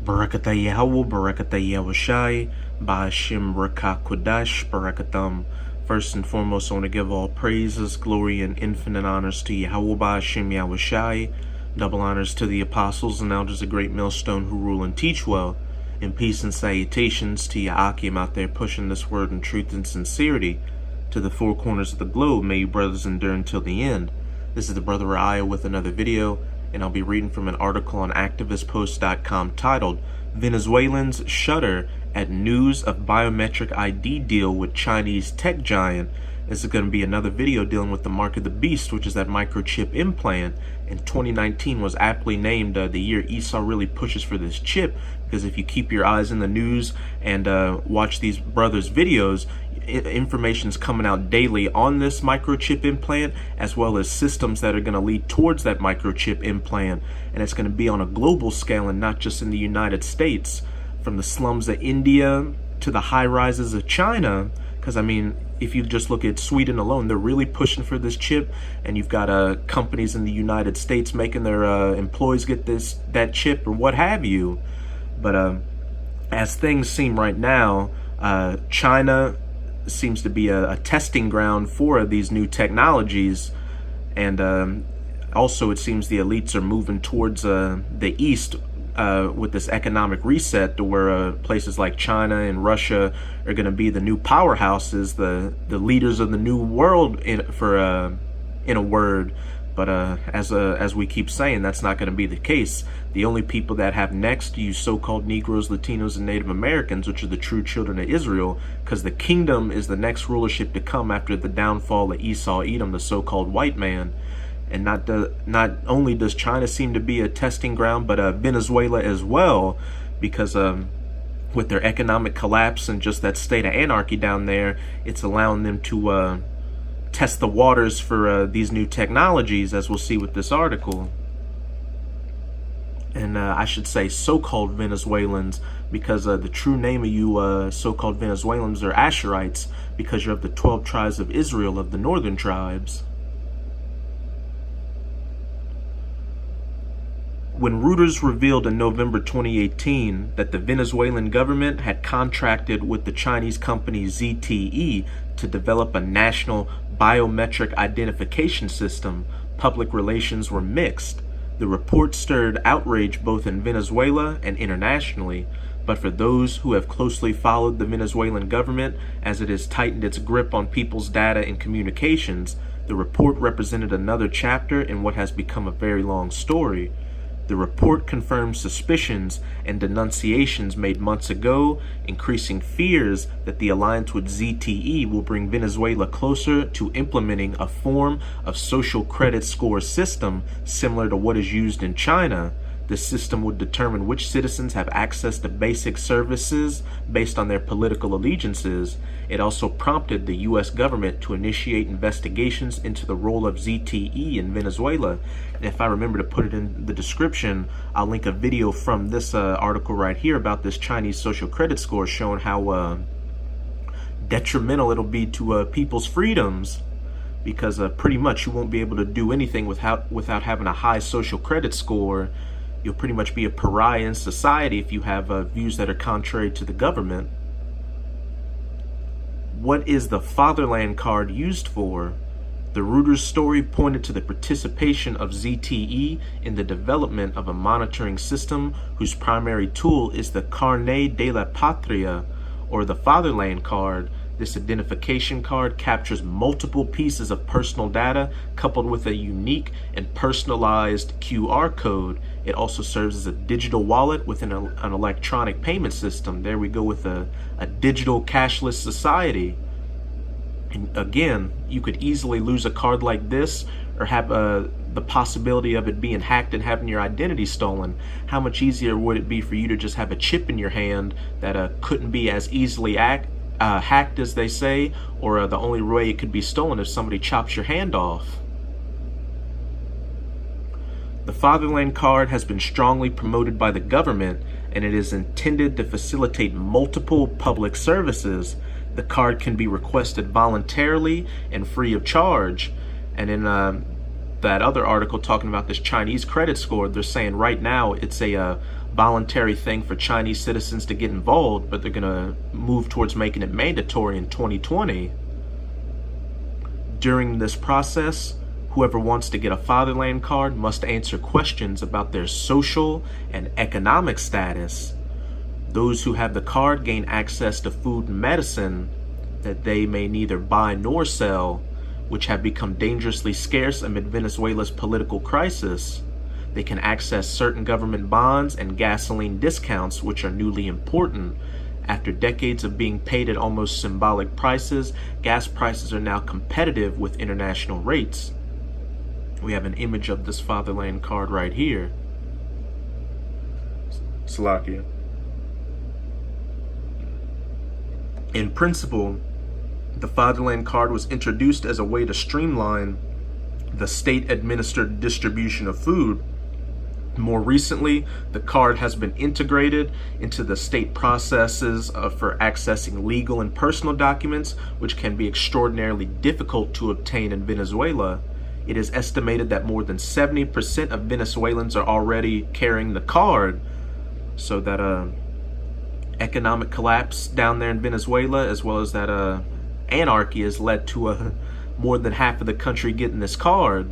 Barakatah Yahweh, Barakatah Yahushai, Ba'ashim Rakah Kodash, Barakatam. First and foremost, I want to give all praises, glory, and infinite honors to Yahweh, Ba'ashim Yahushai. Double honors to the apostles and elders of Great Millstone who rule and teach well. And peace and salutations to Ya'akim out there pushing this word in truth and sincerity to the four corners of the globe. May you brothers endure until the end. This is the Brother Aya with another video, and I'll be reading from an article on activistpost.com titled Venezuelans Shudder at News of Biometric ID Deal with Chinese Tech Giant. This is going to be another video dealing with the mark of the beast, which is that microchip implant. And 2019 was aptly named the year Esau really pushes for this chip, because if you keep your eyes in the news and watch these brothers' videos, information's coming out daily on this microchip implant, as well as systems that are going to lead towards that microchip implant. And it's going to be on a global scale and not just in the United States, from the slums of India to the high rises of China. Because I mean, if you just look at Sweden alone, they're really pushing for this chip, and you've got companies in the United States making their employees get that chip or what have you. But as things seem right now, China seems to be a testing ground for these new technologies, and also it seems the elites are moving towards the east with this economic reset, to where places like China and Russia are going to be the new powerhouses, the leaders of the new world, in a word. But as we keep saying, that's not going to be the case. The only people that have next to you so-called Negroes, Latinos, and Native Americans, which are the true children of Israel, because the kingdom is the next rulership to come after the downfall of Esau, Edom, the so-called white man. And not only does China seem to be a testing ground, but Venezuela as well, because with their economic collapse and just that state of anarchy down there, it's allowing them to test the waters for these new technologies, as we'll see with this article. And I should say so-called Venezuelans, because the true name of you so-called Venezuelans are Asherites, because you're of the 12 tribes of Israel, of the northern tribes. When Reuters revealed in November 2018 that the Venezuelan government had contracted with the Chinese company ZTE to develop a national biometric identification system, public relations were mixed. The report stirred outrage both in Venezuela and internationally, but for those who have closely followed the Venezuelan government as it has tightened its grip on people's data and communications, the report represented another chapter in what has become a very long story. The report confirms suspicions and denunciations made months ago, increasing fears that the alliance with ZTE will bring Venezuela closer to implementing a form of social credit score system similar to what is used in China. This system would determine which citizens have access to basic services based on their political allegiances. It also prompted the U.S. government to initiate investigations into the role of ZTE in Venezuela. And if I remember to put it in the description, I'll link a video from this article right here about this Chinese social credit score, showing how detrimental it'll be to people's freedoms. Because pretty much you won't be able to do anything without having a high social credit score. You'll pretty much be a pariah in society if you have views that are contrary to the government. What is the Fatherland card used for? The Reuters story pointed to the participation of ZTE in the development of a monitoring system whose primary tool is the Carnet de la Patria, or the Fatherland card. This identification card captures multiple pieces of personal data coupled with a unique and personalized QR code. It also serves as a digital wallet within an electronic payment system. There we go with a digital cashless society. And again, you could easily lose a card like this, or have the possibility of it being hacked and having your identity stolen. How much easier would it be for you to just have a chip in your hand that couldn't be as easily hacked as they say, or the only way it could be stolen if somebody chops your hand off? The Fatherland card has been strongly promoted by the government, and it is intended to facilitate multiple public services. The card can be requested voluntarily and free of charge. And in that other article talking about this Chinese credit score, they're saying right now it's a voluntary thing for Chinese citizens to get involved, but they're going to move towards making it mandatory in 2020. During this process, whoever wants to get a Fatherland card must answer questions about their social and economic status. Those who have the card gain access to food and medicine that they may neither buy nor sell, which have become dangerously scarce amid Venezuela's political crisis. They can access certain government bonds and gasoline discounts, which are newly important. After decades of being paid at almost symbolic prices, gas prices are now competitive with international rates. We have an image of this Fatherland card right here. Slovakia. In principle, the Fatherland card was introduced as a way to streamline the state-administered distribution of food. More recently, the card has been integrated into the state processes for accessing legal and personal documents, which can be extraordinarily difficult to obtain in Venezuela. It is estimated that more than 70% of Venezuelans are already carrying the card, so that economic collapse down there in Venezuela, as well as that anarchy, has led to more than half of the country getting this card.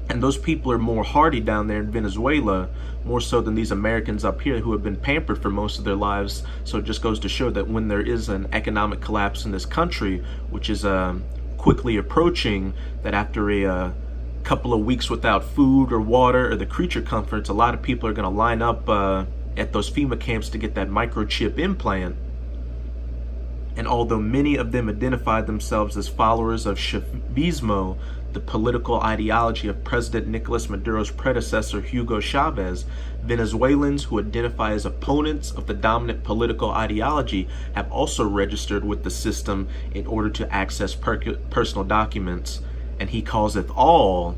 And those people are more hardy down there in Venezuela, more so than these Americans up here who have been pampered for most of their lives. So it just goes to show that when there is an economic collapse in this country, which is quickly approaching, that after a couple of weeks without food or water or the creature comforts, a lot of people are going to line up at those FEMA camps to get that microchip implant. And although many of them identified themselves as followers of Chavismo, the political ideology of President Nicolas Maduro's predecessor Hugo Chavez, Venezuelans who identify as opponents of the dominant political ideology have also registered with the system in order to access personal documents. And he causeth all,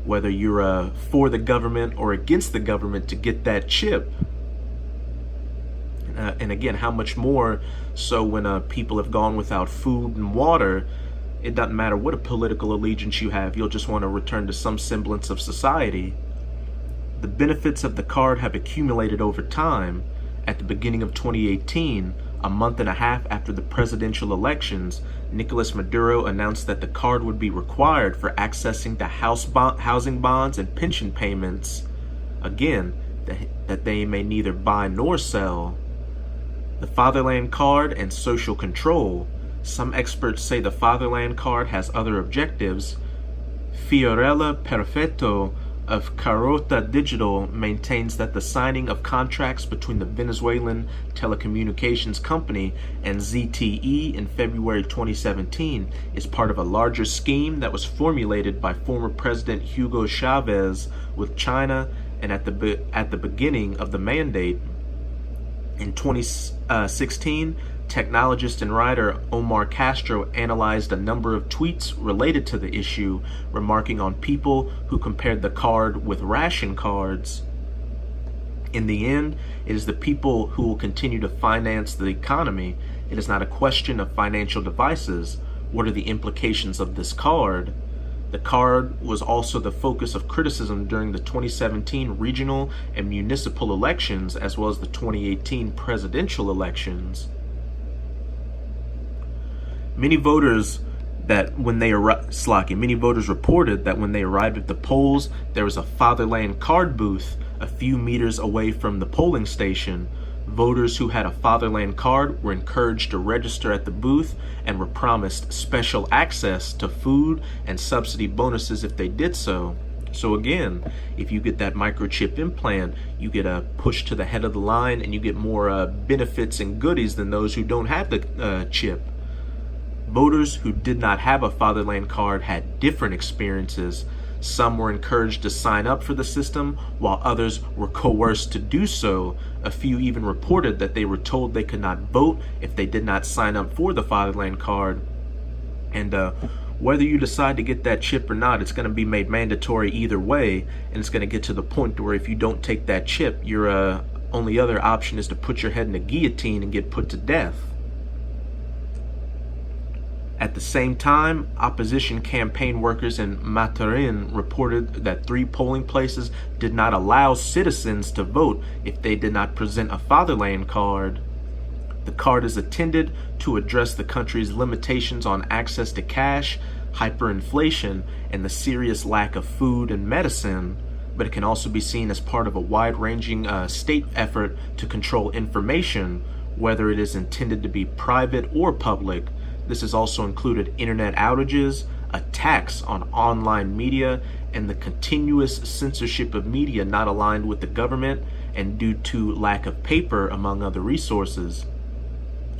whether you're for the government or against the government, to get that chip. And again, how much more so when people have gone without food and water. It doesn't matter what a political allegiance you have, you'll just want to return to some semblance of society. The benefits of the card have accumulated over time. At the beginning of 2018, a month and a half after the presidential elections, Nicolas Maduro announced that the card would be required for accessing the housing bonds and pension payments. Again, that they may neither buy nor sell. The Fatherland card and social control. Some experts say the Fatherland card has other objectives. Fiorella Perfetto of Carota Digital maintains that the signing of contracts between the Venezuelan telecommunications company and ZTE in February 2017 is part of a larger scheme that was formulated by former President Hugo Chavez with China, and at the beginning of the mandate. In 2016, technologist and writer Omar Castro analyzed a number of tweets related to the issue, remarking on people who compared the card with ration cards. In the end, it is the people who will continue to finance the economy. It is not a question of financial devices. What are the implications of this card? The card was also the focus of criticism during the 2017 regional and municipal elections, as well as the 2018 presidential elections. Many voters reported that when they arrived at the polls, there was a Fatherland card booth a few meters away from the polling station. Voters who had a Fatherland card were encouraged to register at the booth and were promised special access to food and subsidy bonuses if they did so. So again, if you get that microchip implant, you get a push to the head of the line and you get more benefits and goodies than those who don't have the chip. Voters who did not have a Fatherland card had different experiences. Some were encouraged to sign up for the system, while others were coerced to do so. A few even reported that they were told they could not vote if they did not sign up for the Fatherland card. And whether you decide to get that chip or not, it's going to be made mandatory either way, and it's going to get to the point where if you don't take that chip, your only other option is to put your head in a guillotine and get put to death. At the same time, opposition campaign workers in Maturin reported that 3 polling places did not allow citizens to vote if they did not present a Fatherland card. The card is intended to address the country's limitations on access to cash, hyperinflation, and the serious lack of food and medicine, but it can also be seen as part of a wide-ranging state effort to control information, whether it is intended to be private or public. This has also included internet outages, attacks on online media, and the continuous censorship of media not aligned with the government and due to lack of paper, among other resources.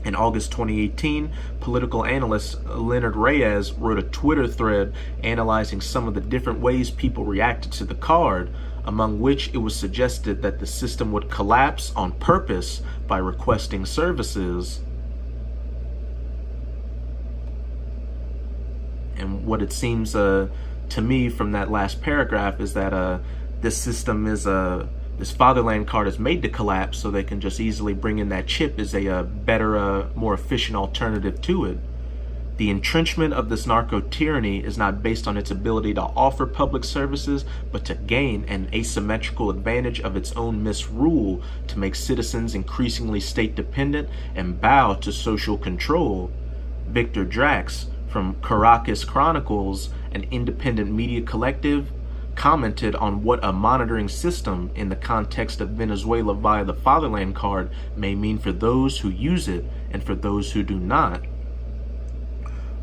In August 2018, political analyst Leonard Reyes wrote a Twitter thread analyzing some of the different ways people reacted to the card, among which it was suggested that the system would collapse on purpose by requesting services. And what it seems to me from that last paragraph is that this system is this Fatherland card is made to collapse so they can just easily bring in that chip as a better, more efficient alternative to it. The entrenchment of this narco-tyranny is not based on its ability to offer public services, but to gain an asymmetrical advantage of its own misrule to make citizens increasingly state-dependent and bow to social control. Victor Drax, from Caracas Chronicles, an independent media collective, commented on what a monitoring system in the context of Venezuela via the Fatherland card may mean for those who use it and for those who do not.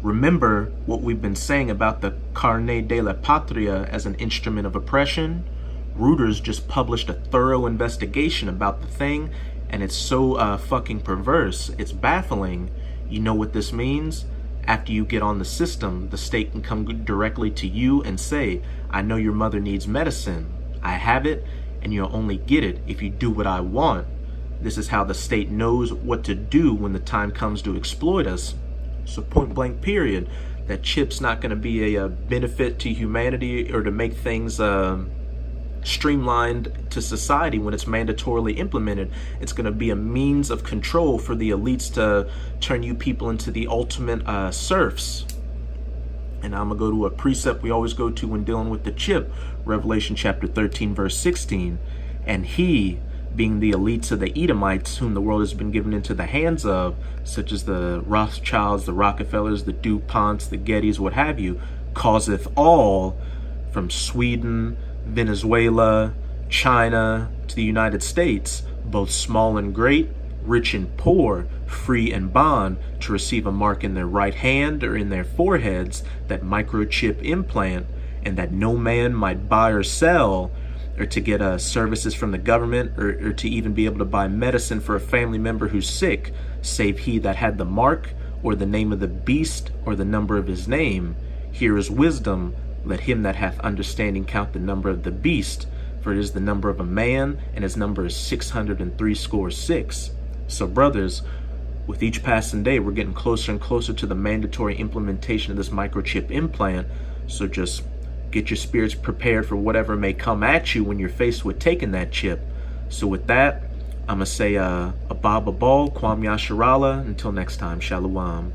Remember what we've been saying about the Carnet de la Patria as an instrument of oppression? Reuters just published a thorough investigation about the thing, and it's so fucking perverse. It's baffling. You know what this means? After you get on the system, the state can come directly to you and say, I know your mother needs medicine. I have it, and you'll only get it if you do what I want. This is how the state knows what to do when the time comes to exploit us. So point blank period, that chip's not going to be a benefit to humanity or to make things streamlined to society when it's mandatorily implemented. It's going to be a means of control for the elites to turn you people into the ultimate serfs. And I'm going to go to a precept we always go to when dealing with the chip, Revelation chapter 13, verse 16. And he, being the elites of the Edomites, whom the world has been given into the hands of, such as the Rothschilds, the Rockefellers, the DuPonts, the Gettys, what have you, causeth all, from Sweden, Venezuela, China, to the United States, both small and great, rich and poor, free and bond, to receive a mark in their right hand or in their foreheads, that microchip implant, and that no man might buy or sell, or to get services from the government, or to even be able to buy medicine for a family member who's sick, save he that had the mark, or the name of the beast, or the number of his name. Here is wisdom. Let him that hath understanding count the number of the beast, for it is the number of a man, and his number is 666. So brothers, with each passing day, we're getting closer and closer to the mandatory implementation of this microchip implant. So just get your spirits prepared for whatever may come at you when you're faced with taking that chip. So with that, I'm going to say Abba Ball, Kwam Yasharala. Until next time, Shalom.